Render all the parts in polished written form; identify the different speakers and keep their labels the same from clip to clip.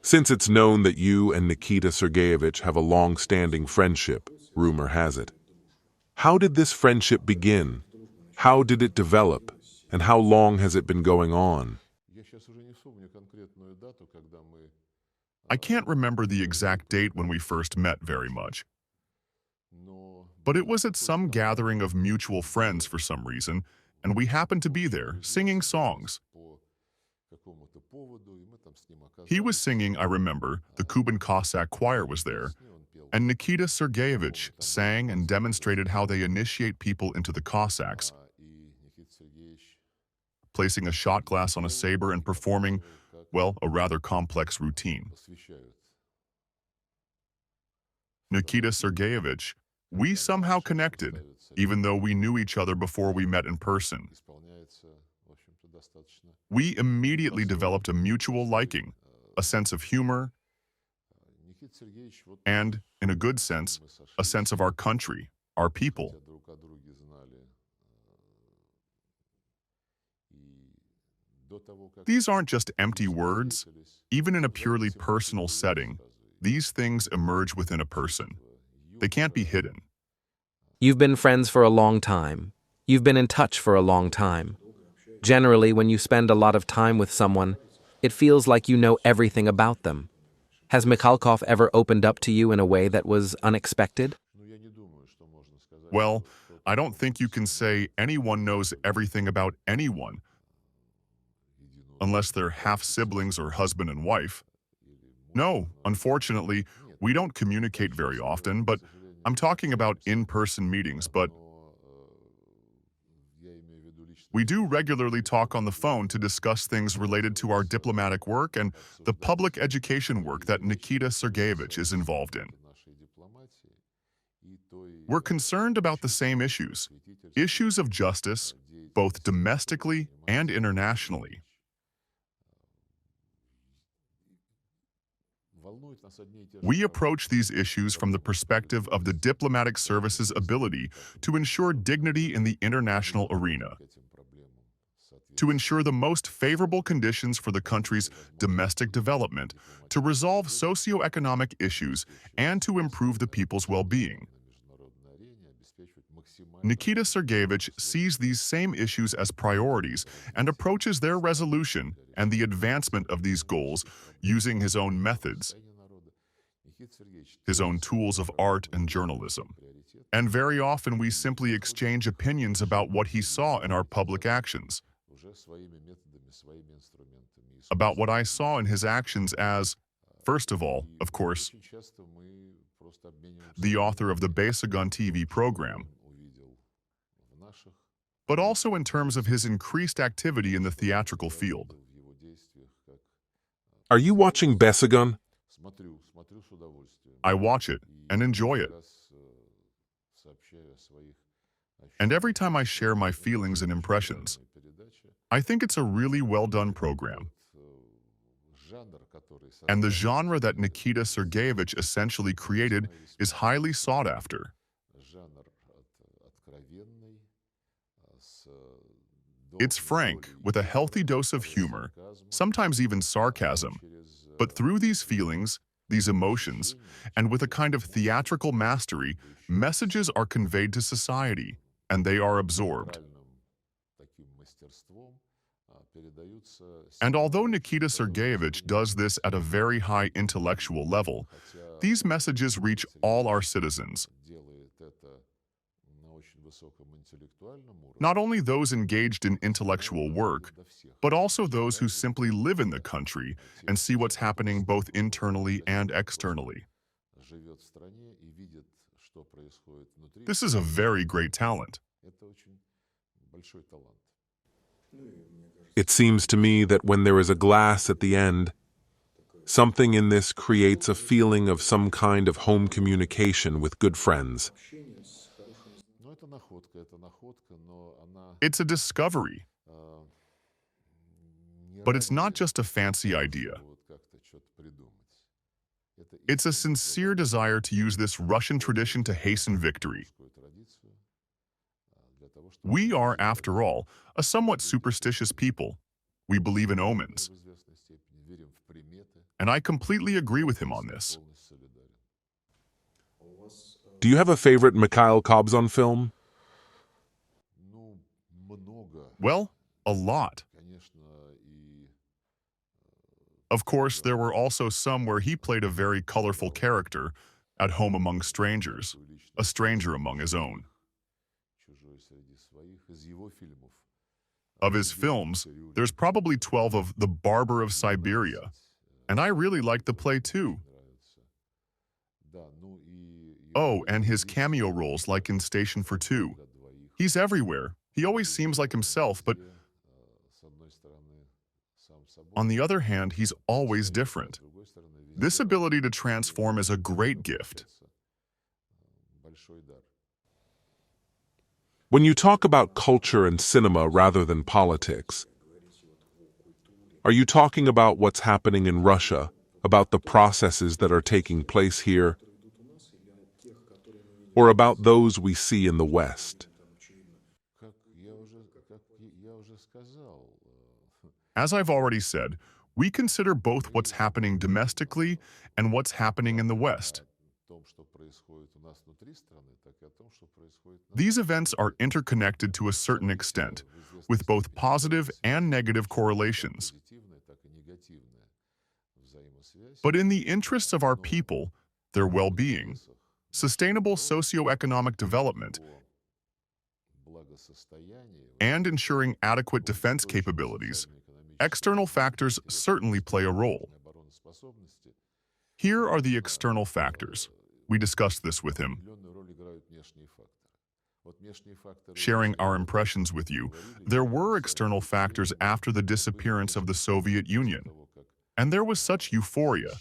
Speaker 1: Since it's known that you and Nikita Sergeyevich have a long-standing friendship, rumor has it. How did this friendship begin? How did it develop? And how long has it been going on?
Speaker 2: I can't remember the exact date when we first met very much, but it was at some gathering of mutual friends for some reason, and we happened to be there, singing songs. He was singing, I remember, the Kuban Cossack choir was there, and Nikita Sergeyevich sang and demonstrated how they initiate people into the Cossacks, placing a shot glass on a saber and performing, well, a rather complex routine. Nikita Sergeyevich, we somehow connected, even though we knew each other before we met in person. We immediately developed a mutual liking, a sense of humor, and, in a good sense, a sense of our country, our people. These aren't just empty words. Even in a purely personal setting, these things emerge within a person. They can't be hidden.
Speaker 3: You've been friends for a long time. You've been in touch for a long time. Generally, when you spend a lot of time with someone, it feels like you know everything about them. Has Mikhalkov ever opened up to you in a way that was unexpected?
Speaker 2: Well, I don't think you can say anyone knows everything about anyone, unless they're half-siblings or husband and wife. No, unfortunately, we don't communicate very often, but I'm talking about in-person meetings, but we do regularly talk on the phone to discuss things related to our diplomatic work and the public education work that Nikita Sergeyevich is involved in. We're concerned about the same issues of justice, both domestically and internationally. We approach these issues from the perspective of the diplomatic service's ability to ensure dignity in the international arena, to ensure the most favorable conditions for the country's domestic development, to resolve socio-economic issues, and to improve the people's well-being. Nikita Sergeyevich sees these same issues as priorities and approaches their resolution and the advancement of these goals using his own methods, his own tools of art and journalism. And very often we simply exchange opinions about what he saw in our public actions, about what I saw in his actions as, first of all, of course, the author of the Bessagon TV program, but also in terms of his increased activity in the theatrical field.
Speaker 1: Are you watching Bessagon?
Speaker 2: I watch it and enjoy it. And every time I share my feelings and impressions, I think it's a really well-done program. And the genre that Nikita Sergeyevich essentially created is highly sought after. It's frank, with a healthy dose of humor, sometimes even sarcasm, but through these feelings, these emotions, and with a kind of theatrical mastery, messages are conveyed to society, and they are absorbed. And although Nikita Sergeyevich does this at a very high intellectual level, these messages reach all our citizens, not only those engaged in intellectual work, but also those who simply live in the country and see what's happening both internally and externally. This is a very great talent.
Speaker 1: It seems to me that when there is a glass at the end, something in this creates a feeling of some kind of home communication with good friends.
Speaker 2: It's a discovery, but it's not just a fancy idea. It's a sincere desire to use this Russian tradition to hasten victory. We are, after all, a somewhat superstitious people. We believe in omens. and I completely agree with him on this.
Speaker 1: Do you have a favorite Mikhailkov's on film?
Speaker 2: Well, a lot. Of course, there were also some where he played a very colorful character, at home among strangers, a stranger among his own. Of his films, there's probably 12 of The Barber of Siberia, and I really like the play too. Oh, and his cameo roles like in Station for Two. He's everywhere. He always seems like himself, but on the other hand, he's always different. This ability to transform is a great gift.
Speaker 1: When you talk about culture and cinema rather than politics, are you talking about what's happening in Russia, about the processes that are taking place here, or about those we see in the West?
Speaker 2: As I've already said, we consider both what's happening domestically and what's happening in the West. These events are interconnected to a certain extent, with both positive and negative correlations. But in the interests of our people, their well-being, sustainable socioeconomic development, and ensuring adequate defense capabilities, external factors certainly play a role. Here are the external factors. We discussed this with him. Sharing our impressions with you, there were external factors after the disappearance of the Soviet Union, and there was such euphoria.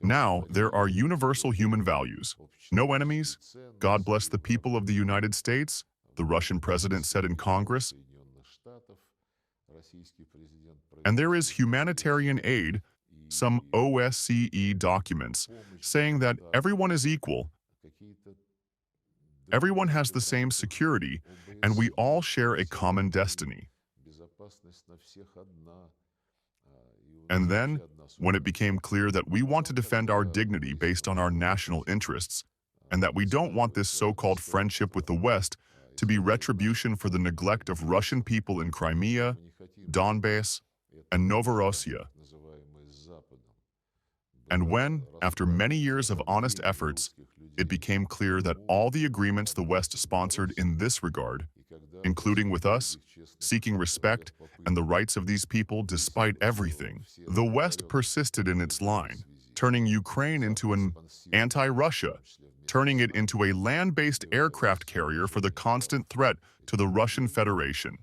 Speaker 2: Now, there are universal human values. No enemies, God bless the people of the United States, the Russian president said in Congress, and there is humanitarian aid, some OSCE documents, saying that everyone is equal, everyone has the same security, and we all share a common destiny. And then, when it became clear that we want to defend our dignity based on our national interests, and that we don't want this so-called friendship with the West to be retribution for the neglect of Russian people in Crimea, Donbass, and Novorossiya. And when, after many years of honest efforts, it became clear that all the agreements the West sponsored in this regard, including with us, seeking respect and the rights of these people despite everything, the West persisted in its line, turning Ukraine into an anti-Russia, turning it into a land-based aircraft carrier for the constant threat to the Russian Federation.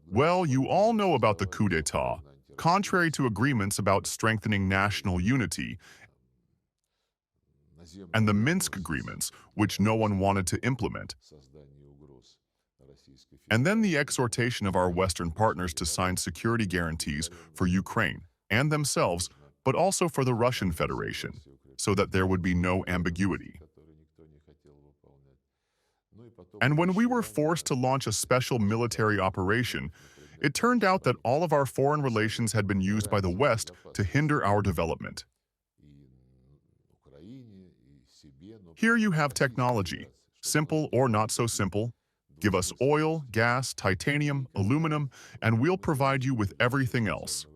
Speaker 2: Well, you all know about the coup d'etat, contrary to agreements about strengthening national unity, and the Minsk Agreements, which no one wanted to implement. And then the exhortation of our Western partners to sign security guarantees for Ukraine and themselves, but also for the Russian Federation, so that there would be no ambiguity. And when we were forced to launch a special military operation, it turned out that all of our foreign relations had been used by the West to hinder our development. Here you have technology, simple or not so simple. Give us oil, gas, titanium, aluminum, and we'll provide you with everything else.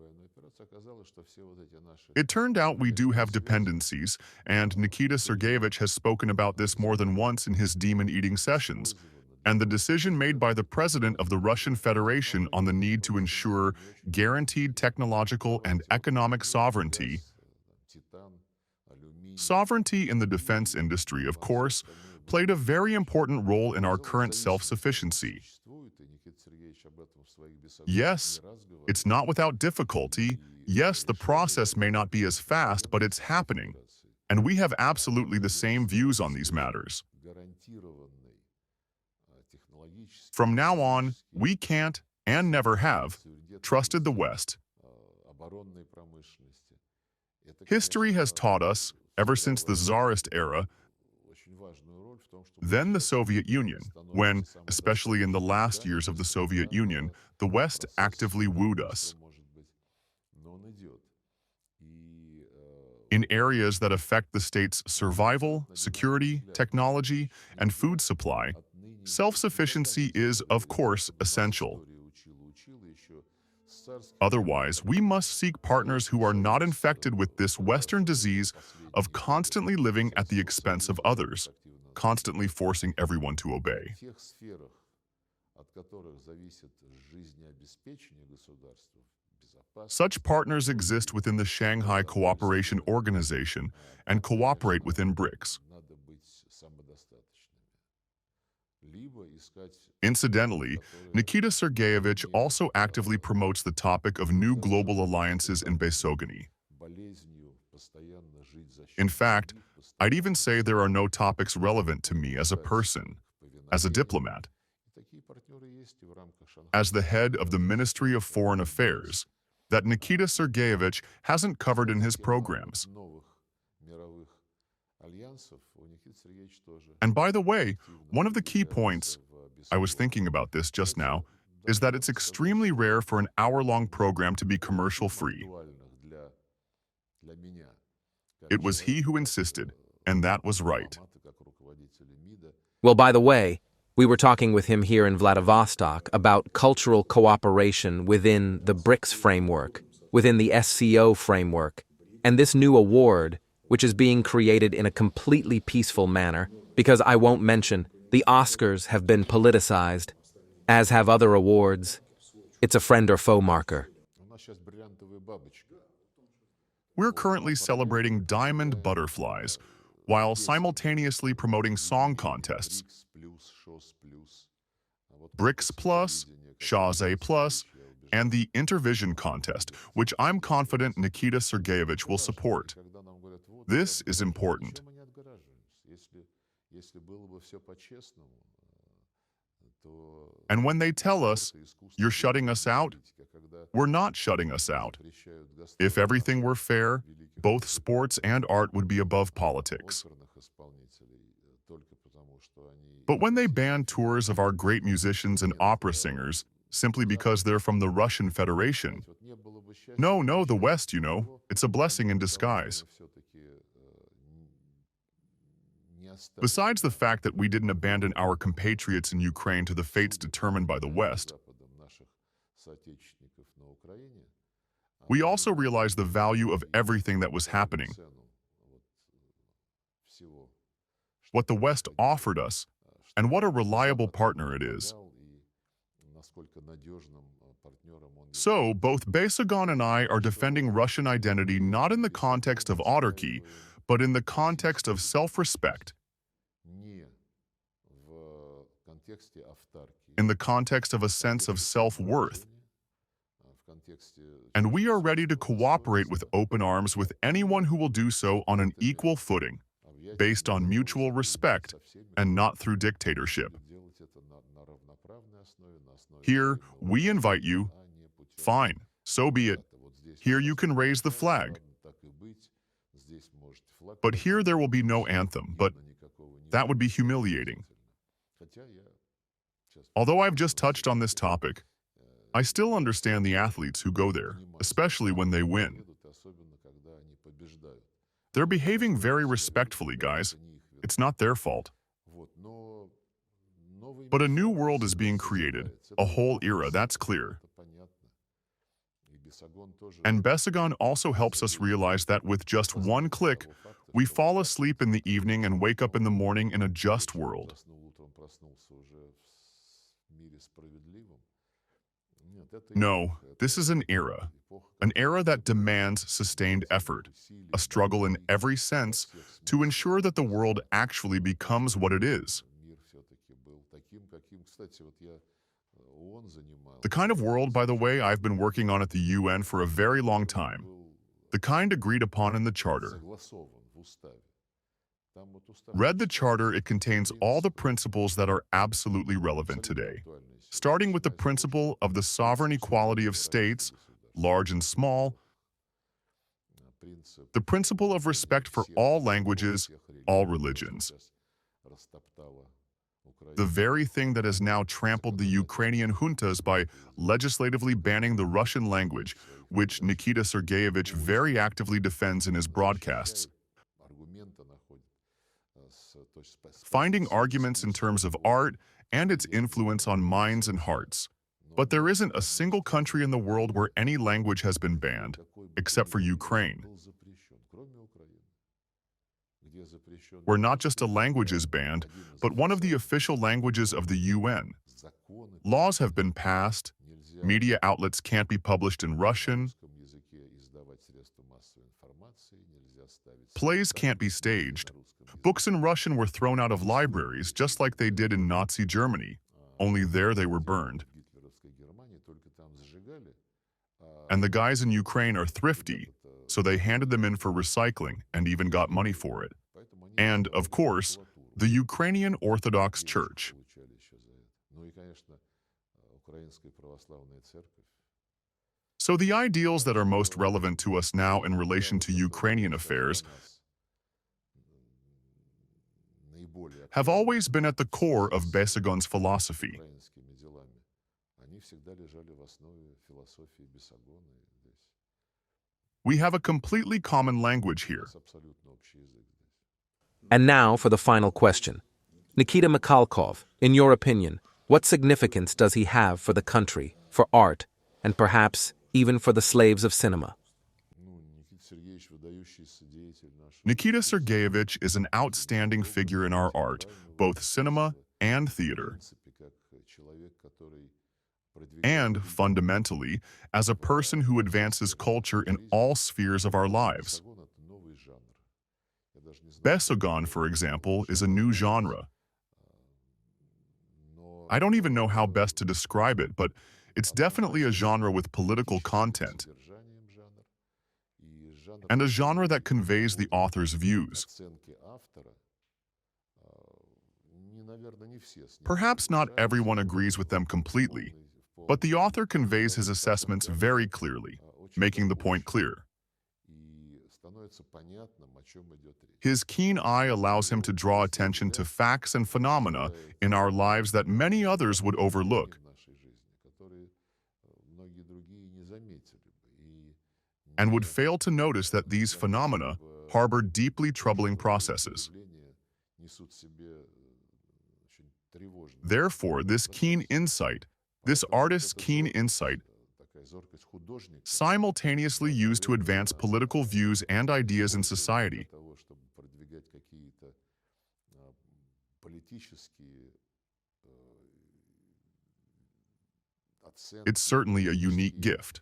Speaker 2: It turned out we do have dependencies, and Nikita Sergeyevich has spoken about this more than once in his demon-eating sessions, and the decision made by the President of the Russian Federation on the need to ensure guaranteed technological and economic sovereignty. Sovereignty in the defense industry, of course, played a very important role in our current self-sufficiency. Yes, it's not without difficulty. Yes, the process may not be as fast, but it's happening. And we have absolutely the same views on these matters. From now on, we can't, and never have, trusted the West. History has taught us, ever since the Tsarist era, then the Soviet Union, when, especially in the last years of the Soviet Union, the West actively wooed us. In areas that affect the state's survival, security, technology, and food supply, self-sufficiency is, of course, essential. Otherwise, we must seek partners who are not infected with this Western disease of constantly living at the expense of others, constantly forcing everyone to obey. Such partners exist within the Shanghai Cooperation Organization and cooperate within BRICS. Incidentally, Nikita Sergeyevich also actively promotes the topic of new global alliances in Bessagon. In fact, I'd even say there are no topics relevant to me as a person, as a diplomat. As the head of the Ministry of Foreign Affairs, that Nikita Sergeyevich hasn't covered in his programs. And by the way, one of the key points, I was thinking about this just now, is that it's extremely rare for an hour-long program to be commercial-free. It was he who insisted, and that was right.
Speaker 3: Well, by the way, we were talking with him here in Vladivostok about cultural cooperation within the BRICS framework, within the SCO framework, and this new award, which is being created in a completely peaceful manner, because I won't mention, the Oscars have been politicized, as have other awards. It's a friend or foe marker.
Speaker 2: We're currently celebrating diamond butterflies, while simultaneously promoting song contests, BRICS Plus, Shahze Plus, and the Intervision contest, which I'm confident Nikita Sergeyevich will support. This is important. And when they tell us, you're shutting us out, we're not shutting us out. If everything were fair, both sports and art would be above politics. But when they ban tours of our great musicians and opera singers simply because they're from the Russian Federation, no, the West, it's a blessing in disguise. Besides the fact that we didn't abandon our compatriots in Ukraine to the fates determined by the West, we also realized the value of everything that was happening. What the West offered us, and what a reliable partner it is. So, both Bessagon and I are defending Russian identity not in the context of autarky, but in the context of self-respect, in the context of a sense of self-worth. And we are ready to cooperate with open arms with anyone who will do so on an equal footing, based on mutual respect and not through dictatorship. Here, we invite you. Fine, so be it. Here you can raise the flag. But here there will be no anthem, but that would be humiliating. Although I've just touched on this topic, I still understand the athletes who go there, especially when they win. They're behaving very respectfully, guys. It's not their fault. But a new world is being created, a whole era, that's clear. And Bessagon also helps us realize that with just one click, we fall asleep in the evening and wake up in the morning in a just world. No, this is an era that demands sustained effort, a struggle in every sense to ensure that the world actually becomes what it is. The kind of world, by the way, I've been working on at the UN for a very long time, the kind agreed upon in the Charter. Read the Charter, it contains all the principles that are absolutely relevant today, starting with the principle of the sovereign equality of states, large and small, the principle of respect for all languages, all religions, The very thing that has now trampled the Ukrainian juntas by legislatively banning the Russian language, which Nikita Sergeyevich very actively defends in his broadcasts. Finding arguments in terms of art and its influence on minds and hearts. But there isn't a single country in the world where any language has been banned, except for Ukraine, where not just a language is banned, but one of the official languages of the UN. Laws have been passed, media outlets can't be published in Russian, plays can't be staged, books in Russian were thrown out of libraries just like they did in Nazi Germany, only there they were burned. And the guys in Ukraine are thrifty, so they handed them in for recycling and even got money for it. And, of course, the Ukrainian Orthodox Church. So the ideals that are most relevant to us now in relation to Ukrainian affairs have always been at the core of Bessagon's philosophy. We have a completely common language here.
Speaker 3: And now for the final question. Nikita Mikhalkov, in your opinion, what significance does he have for the country, for art, and perhaps even for the slaves of cinema?
Speaker 2: Nikita Sergeyevich is an outstanding figure in our art, both cinema and theater. And, fundamentally, as a person who advances culture in all spheres of our lives. Bessagon, for example, is a new genre. I don't even know how best to describe it, but it's definitely a genre with political content, and a genre that conveys the author's views. Perhaps not everyone agrees with them completely, but the author conveys his assessments very clearly, making the point clear. His keen eye allows him to draw attention to facts and phenomena in our lives that many others would overlook, and would fail to notice that these phenomena harbor deeply troubling processes. Therefore, this artist's keen insight, simultaneously used to advance political views and ideas in society. It's certainly a unique gift.